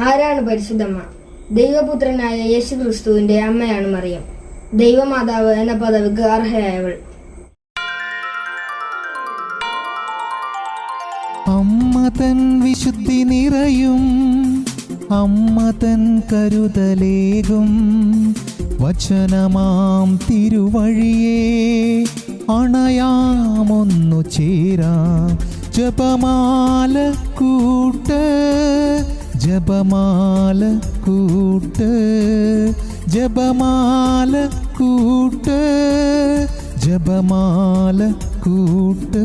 ആരാണ് പരിശുദ്ധമ്മ? ദൈവപുത്രനായ യേശുക്രിസ്തുവിന്റെ അമ്മയാണ് മറിയം. ദൈവമാതാവ് എന്ന പദവിക്ക് അർഹയായവൾ. അമ്മ തൻ വിശുദ്ധി നിറയും, അമ്മ തൻ കരുതലേകും, വചനമാം തിരുവഴിയെ അണയാമൊന്നു ചേരാം. ജപമാല കൂട്ട്, ജപമാല കൂട്ട്, ജപമാല കൂട്ട്, ജപമാല കൂട്ട്.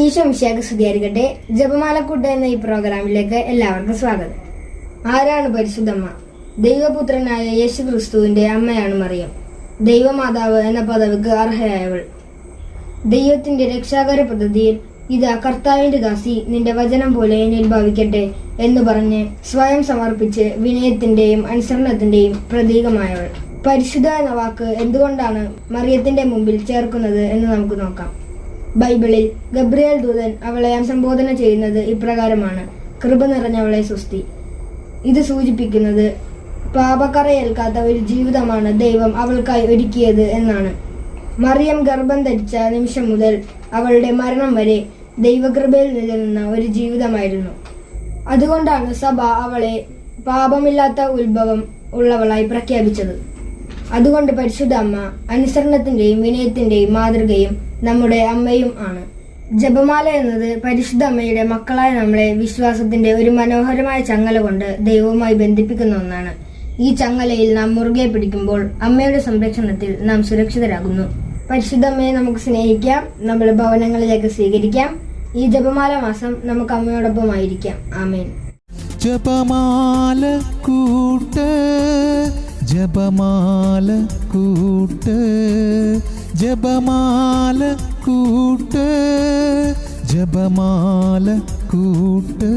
ഈശോ മിശിഹായ്ക്ക് സ്തുതിയായിരിക്കട്ടെ. ജപമാലക്കൂട്ട് എന്ന ഈ പ്രോഗ്രാമിലേക്ക് എല്ലാവർക്കും സ്വാഗതം. ആരാണ് പരിശുദ്ധമ്മ? ദൈവപുത്രനായ യേശുക്രിസ്തുവിന്റെ അമ്മയാണ് മറിയം. ദൈവമാതാവ് എന്ന പദവിക്ക് അർഹയായവൾ. ദൈവത്തിന്റെ രക്ഷാകര പദ്ധതിയിൽ ഇതാ കർത്താവിന്റെ ദാസി, നിന്റെ വചനം പോലെ എന്നിൽ ഭവിക്കട്ടെ എന്ന് പറഞ്ഞ് സ്വയം സമർപ്പിച്ച് വിനയത്തിന്റെയും അനുസരണത്തിന്റെയും പ്രതീകമായവൾ. പരിശുദ്ധ എന്ന വാക്ക് എന്തുകൊണ്ടാണ് മറിയത്തിന്റെ മുമ്പിൽ ചേർക്കുന്നത് എന്ന് നമുക്ക് നോക്കാം. ബൈബിളിൽ ഗബ്രിയേൽ ദൂതൻ അവളെ സംബോധന ചെയ്യുന്നത് ഇപ്രകാരമാണ്: കൃപ നിറഞ്ഞവളെ സ്വസ്തി. ഇത് സൂചിപ്പിക്കുന്നത് പാപക്കറയേൽക്കാത്ത ഒരു ജീവിതമാണ് ദൈവം അവൾക്കായി ഒരുക്കിയത് എന്നാണ്. മറിയം ഗർഭം ധരിച്ച നിമിഷം മുതൽ അവളുടെ മരണം വരെ ദൈവകൃപയിൽ നിലനിന്ന ഒരു ജീവിതമായിരുന്നു. അതുകൊണ്ടാണ് സഭ അവളെ പാപമില്ലാത്ത ഉത്ഭവം ഉള്ളവളായി പ്രഖ്യാപിച്ചത്. അതുകൊണ്ട് പരിശുദ്ധ അമ്മ അനുസരണത്തിന്റെയും വിനയത്തിന്റെയും മാതൃകയും നമ്മുടെ അമ്മയും ആണ്. ജപമാല എന്നത് പരിശുദ്ധ അമ്മയുടെ മക്കളായ നമ്മളെ വിശ്വാസത്തിന്റെ ഒരു മനോഹരമായ ചങ്ങല കൊണ്ട് ദൈവവുമായി ബന്ധിപ്പിക്കുന്ന ഒന്നാണ്. ഈ ചങ്ങലയിൽ നാം മുറുകെ പിടിക്കുമ്പോൾ അമ്മയുടെ സംരക്ഷണത്തിൽ നാം സുരക്ഷിതരാകുന്നു. പരിശുദ്ധ അമ്മയെ നമുക്ക് സ്നേഹിക്കാം, നമ്മുടെ ഭവനങ്ങളിലേക്ക് സ്വീകരിക്കാം. ഈ ജപമാല മാസം നമുക്ക് അമ്മയോടൊപ്പമായിരിക്കാം. ആമേൻ. ജപമാല കൂട്ട്, ജപമാല കൂട്ട്, ജപമാല കൂട്ട്, ജപമാല കൂട്ട്.